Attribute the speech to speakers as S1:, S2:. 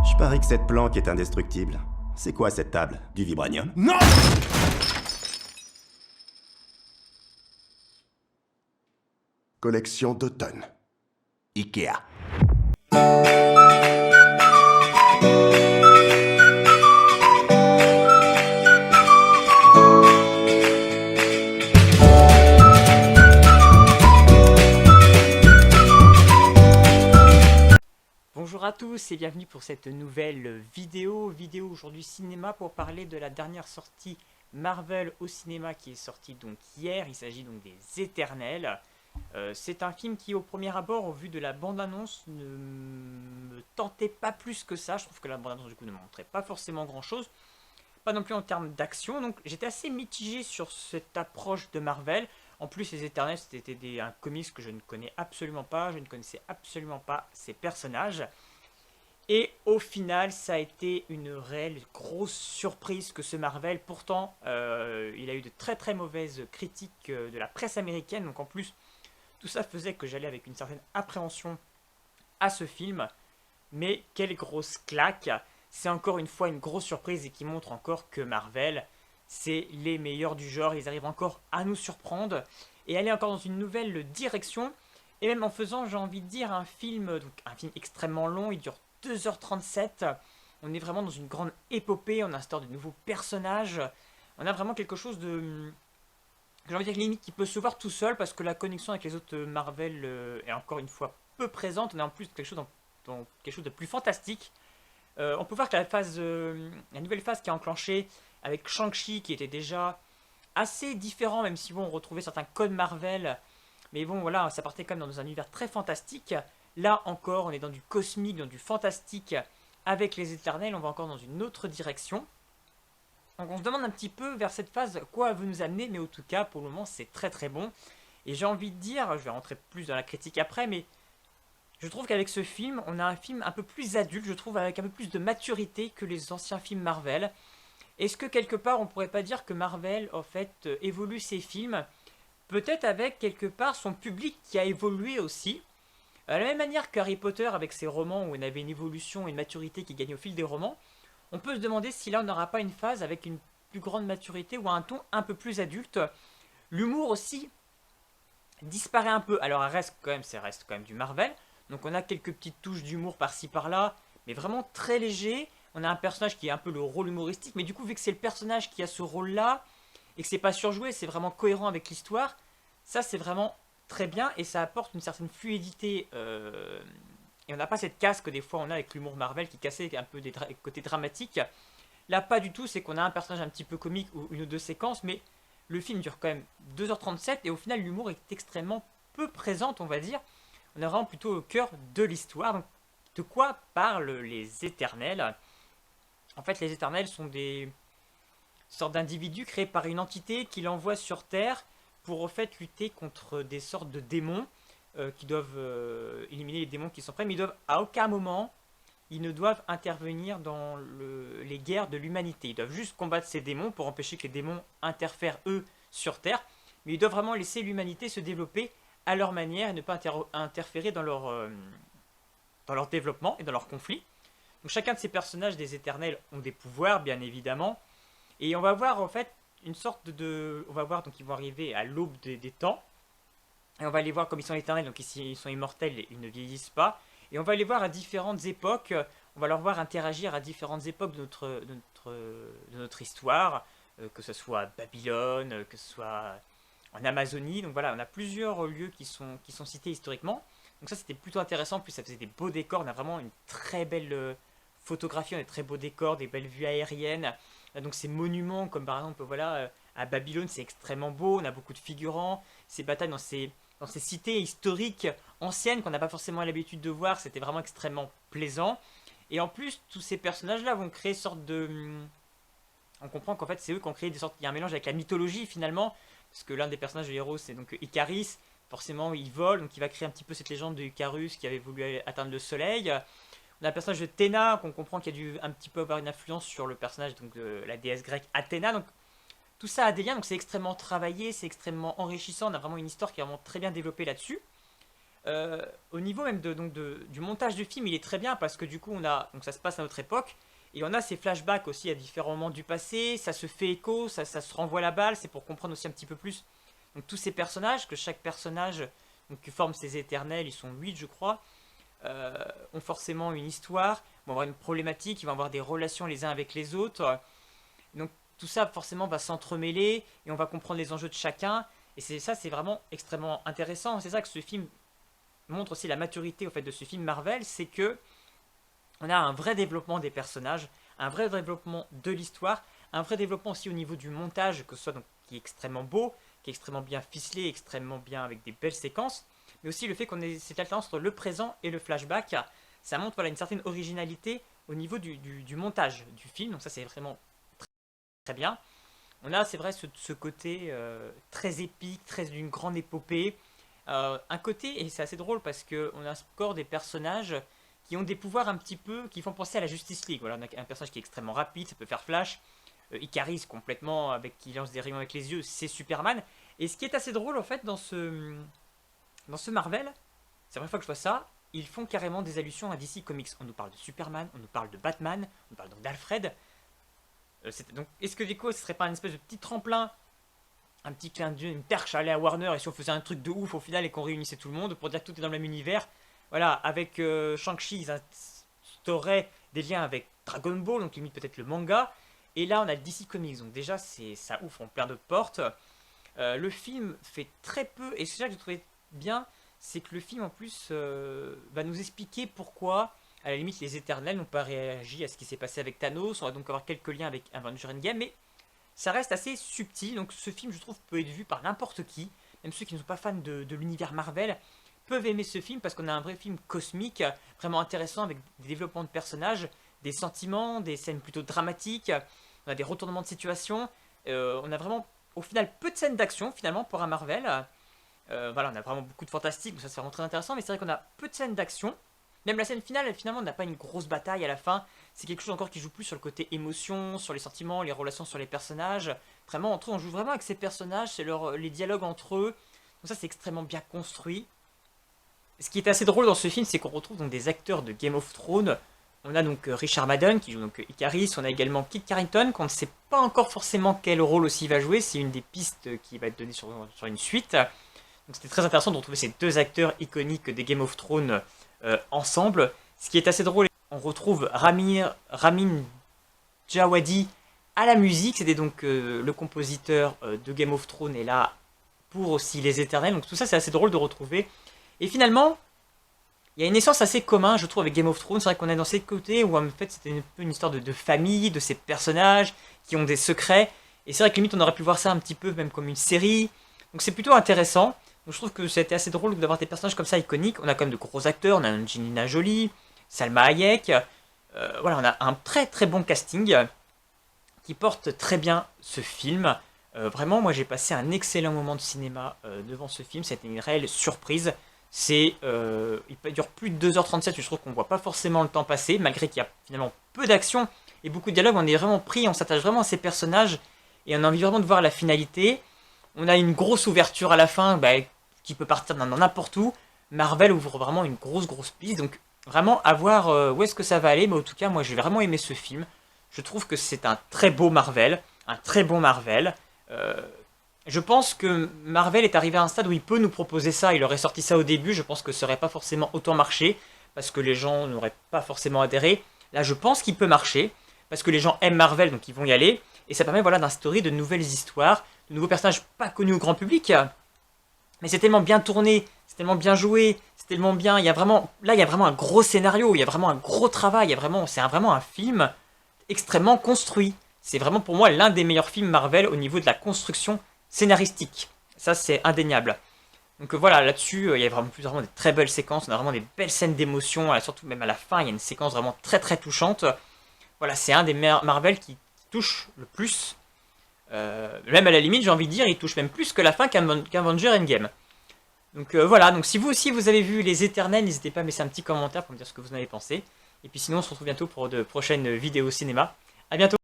S1: Je parie que cette planque est indestructible. C'est quoi cette table? Du vibranium?
S2: Non!
S3: Collection d'automne. Ikea.
S4: Bonjour à tous et bienvenue pour cette nouvelle vidéo aujourd'hui cinéma pour parler de la dernière sortie Marvel au cinéma qui est sortie donc hier. Il s'agit donc des Éternels. C'est un film qui au premier abord, au vu de la bande-annonce, ne me tentait pas plus que ça. Je trouve que la bande-annonce du coup ne montrait pas forcément grand chose, pas non plus en termes d'action, donc j'étais assez mitigé sur cette approche de Marvel. En plus les Éternels c'était un comics que je ne connais absolument pas, je ne connaissais absolument pas ces personnages. Et au final, ça a été une réelle grosse surprise que ce Marvel. Pourtant, il a eu de très mauvaises critiques de la presse américaine. Donc en plus, tout ça faisait que j'allais avec une certaine appréhension à ce film. Mais quelle grosse claque! C'est encore une fois une grosse surprise et qui montre encore que Marvel, c'est les meilleurs du genre. Ils arrivent encore à nous surprendre et aller encore dans une nouvelle direction. Et même en faisant, j'ai envie de dire, un film extrêmement long. Il dure 2h37, on est vraiment dans une grande épopée, on instaure de nouveaux personnages, on a vraiment quelque chose de, j'ai envie de dire limite qui peut se voir tout seul parce que la connexion avec les autres Marvel est encore une fois peu présente, on est en plus quelque chose dans quelque chose de plus fantastique. On peut voir que la nouvelle phase qui est enclenchée avec Shang-Chi qui était déjà assez différent, même si bon, on retrouvait certains codes Marvel, mais bon voilà, ça partait quand même dans un univers très fantastique. Là encore, on est dans du cosmique, dans du fantastique avec les Éternels, on va encore dans une autre direction. Donc on se demande un petit peu vers cette phase quoi elle veut nous amener, mais en tout cas, pour le moment, c'est très bon. Et j'ai envie de dire, je vais rentrer plus dans la critique après, mais je trouve qu'avec ce film, on a un film un peu plus adulte, je trouve, avec un peu plus de maturité que les anciens films Marvel. Est-ce que quelque part, on pourrait pas dire que Marvel, en fait, évolue ses films, peut-être avec quelque part son public qui a évolué aussi. De la même manière qu'Harry Potter avec ses romans où on avait une évolution et une maturité qui gagnait au fil des romans, on peut se demander si là on n'aura pas une phase avec une plus grande maturité ou un ton un peu plus adulte. L'humour aussi disparaît un peu, alors ça reste quand même du Marvel, donc on a quelques petites touches d'humour par-ci par-là, mais vraiment très léger. On a un personnage qui a un peu le rôle humoristique, mais du coup vu que c'est le personnage qui a ce rôle-là, et que c'est pas surjoué, c'est vraiment cohérent avec l'histoire, ça c'est vraiment très bien et ça apporte une certaine fluidité et on n'a pas cette casse que des fois on a avec l'humour Marvel qui cassait un peu des côtés dramatiques. Là pas du tout, c'est qu'on a un personnage un petit peu comique ou une ou deux séquences, mais le film dure quand même 2h37 et au final l'humour est extrêmement peu présente, on va dire. On est vraiment plutôt au cœur de l'histoire. Donc de quoi parlent les Éternels? En fait les Éternels sont des sortes d'individus créés par une entité qui l'envoie sur Terre pour au fait lutter contre des sortes de démons qui doivent éliminer les démons qui sont prêts, mais ils doivent à aucun moment ils ne doivent intervenir dans les guerres de l'humanité. Ils doivent juste combattre ces démons pour empêcher que les démons interfèrent eux sur Terre, mais ils doivent vraiment laisser l'humanité se développer à leur manière et ne pas interférer dans leur développement et dans leur conflit. Donc chacun de ces personnages des Éternels ont des pouvoirs bien évidemment, et on va voir en fait une sorte on va voir donc ils vont arriver à l'aube des temps et on va les voir comme ils sont éternels, donc ici ils sont immortels, ils ne vieillissent pas, et on va les voir à différentes époques, on va leur voir interagir à différentes époques de notre histoire, que ce soit Babylone, que ce soit en Amazonie. Donc voilà, on a plusieurs lieux qui sont cités historiquement, donc ça c'était plutôt intéressant. Plus ça faisait des beaux décors, on a vraiment une très belle photographie, on a des très beaux décors, des belles vues aériennes. Donc ces monuments comme par exemple voilà à Babylone, c'est extrêmement beau, on a beaucoup de figurants, ces batailles dans ces cités historiques anciennes qu'on n'a pas forcément l'habitude de voir, c'était vraiment extrêmement plaisant. Et en plus tous ces personnages là vont créer une sorte de, on comprend qu'en fait c'est eux qui ont créé des sortes, il y a un mélange avec la mythologie finalement, parce que l'un des personnages de héros c'est donc Icaris, forcément il vole, donc il va créer un petit peu cette légende de Icarus qui avait voulu atteindre le soleil. On a le personnage de Théna, qu'on comprend qu'il a dû un petit peu avoir une influence sur le personnage donc, de la déesse grecque Athéna. Donc tout ça a des liens, donc c'est extrêmement travaillé, c'est extrêmement enrichissant. On a vraiment une histoire qui est vraiment très bien développée là-dessus. au niveau même du montage du film, il est très bien parce que du coup, donc ça se passe à notre époque. Et on a ces flashbacks aussi à différents moments du passé, ça se fait écho, ça se renvoie la balle, c'est pour comprendre aussi un petit peu plus donc, tous ces personnages, que chaque personnage donc, qui forme ces éternels, ils sont 8 je crois, ont forcément une histoire, vont avoir une problématique, ils vont avoir des relations les uns avec les autres. Donc tout ça forcément va s'entremêler et on va comprendre les enjeux de chacun. Et c'est vraiment extrêmement intéressant. C'est ça que ce film montre aussi la maturité au fait de ce film Marvel, c'est que on a un vrai développement des personnages, un vrai développement de l'histoire, un vrai développement aussi au niveau du montage, que ce soit donc, qui est extrêmement beau, qui est extrêmement bien ficelé, extrêmement bien avec des belles séquences, mais aussi le fait qu'on ait cette alternance entre le présent et le flashback, ça montre voilà, une certaine originalité au niveau du montage du film, donc ça c'est vraiment très, très bien. On a, c'est vrai, ce côté très épique, très d'une grande épopée, un côté, et c'est assez drôle parce qu'on a encore des personnages qui ont des pouvoirs un petit peu, qui font penser à la Justice League. Voilà, on a un personnage qui est extrêmement rapide, ça peut faire Flash, Icaris complètement, qui lance des rayons avec les yeux, c'est Superman. Et ce qui est assez drôle en fait dans ce Marvel, c'est la première fois que je vois ça, ils font carrément des allusions à DC Comics. On nous parle de Superman, on nous parle de Batman, on nous parle donc d'Alfred. Donc, est-ce que du coup, ce serait pas une espèce de petit tremplin, un petit clin d'œil, une perche à aller à Warner, et si on faisait un truc de ouf au final et qu'on réunissait tout le monde pour dire que tout est dans le même univers? Voilà, avec Shang-Chi, ils instauraient des liens avec Dragon Ball, donc limite peut-être le manga. Et là, on a le DC Comics, donc déjà, ça ouvre en plein de portes. Le film fait très peu, et c'est ça que j'ai trouvé bien, c'est que le film en plus va nous expliquer pourquoi, à la limite, les Éternels n'ont pas réagi à ce qui s'est passé avec Thanos. On va donc avoir quelques liens avec Avengers Endgame, mais ça reste assez subtil. Donc ce film, je trouve, peut être vu par n'importe qui, même ceux qui ne sont pas fans de l'univers Marvel, peuvent aimer ce film parce qu'on a un vrai film cosmique, vraiment intéressant avec des développements de personnages, des sentiments, des scènes plutôt dramatiques, on a des retournements de situation, on a vraiment au final peu de scènes d'action finalement pour un Marvel. Voilà, on a vraiment beaucoup de fantastique, donc ça c'est vraiment très intéressant, mais c'est vrai qu'on a peu de scènes d'action. Même la scène finale, finalement, n'a pas une grosse bataille à la fin. C'est quelque chose encore qui joue plus sur le côté émotion, sur les sentiments, les relations sur les personnages. Vraiment, entre eux, on joue vraiment avec ces personnages, c'est les dialogues entre eux. Donc ça, c'est extrêmement bien construit. Ce qui est assez drôle dans ce film, c'est qu'on retrouve donc des acteurs de Game of Thrones. On a donc Richard Madden qui joue donc Icaris, on a également Kit Harington, qu'on ne sait pas encore forcément quel rôle aussi il va jouer. C'est une des pistes qui va être donnée sur une suite. Donc c'était très intéressant de retrouver ces deux acteurs iconiques des Game of Thrones ensemble. Ce qui est assez drôle, on retrouve Ramin Djawadi à la musique. C'était donc le compositeur de Game of Thrones et là pour aussi les Éternels. Donc tout ça c'est assez drôle de retrouver. Et finalement, il y a une essence assez commune, je trouve, avec Game of Thrones. C'est vrai qu'on est dans ces côtés où en fait c'était un peu une histoire de famille, de ces personnages qui ont des secrets. Et c'est vrai que limite on aurait pu voir ça un petit peu même comme une série. Donc c'est plutôt intéressant. Donc je trouve que c'était assez drôle d'avoir des personnages comme ça iconiques. On a quand même de gros acteurs, on a Angelina Jolie, Salma Hayek. Voilà, on a un très très bon casting qui porte très bien ce film. Vraiment, moi j'ai passé un excellent moment de cinéma devant ce film. C'était une réelle surprise. Il dure plus de 2h37, je trouve qu'on ne voit pas forcément le temps passer, malgré qu'il y a finalement peu d'action et beaucoup de dialogue. On est vraiment pris, on s'attache vraiment à ces personnages et on a envie vraiment de voir la finalité. On a une grosse ouverture à la fin, qui peut partir dans n'importe où. Marvel ouvre vraiment une grosse piste, donc vraiment à voir où est-ce que ça va aller, mais en tout cas moi j'ai vraiment aimé ce film. Je trouve que c'est un très beau Marvel, un très bon Marvel. Je pense que Marvel est arrivé à un stade où il peut nous proposer ça, il aurait sorti ça au début, je pense que ça n'aurait pas forcément autant marché, parce que les gens n'auraient pas forcément adhéré. Là je pense qu'il peut marcher, parce que les gens aiment Marvel, donc ils vont y aller, et ça permet voilà, d'instaurer de nouvelles histoires, de nouveaux personnages pas connus au grand public. Mais c'est tellement bien tourné, c'est tellement bien joué, c'est tellement bien. Il y a vraiment un gros scénario, il y a vraiment un gros travail, c'est vraiment un film extrêmement construit. C'est vraiment pour moi l'un des meilleurs films Marvel au niveau de la construction scénaristique. Ça c'est indéniable. Donc voilà, là-dessus, il y a vraiment des très belles séquences, on a vraiment des belles scènes d'émotion, surtout même à la fin, il y a une séquence vraiment très très touchante. Voilà, c'est un des Marvel qui touche le plus. Même à la limite, j'ai envie de dire, il touche même plus que la fin qu'Avenger Endgame. Donc voilà, donc si vous aussi vous avez vu Les Éternels, n'hésitez pas à mettre un petit commentaire pour me dire ce que vous en avez pensé. Et puis sinon, on se retrouve bientôt pour de prochaines vidéos cinéma. A bientôt.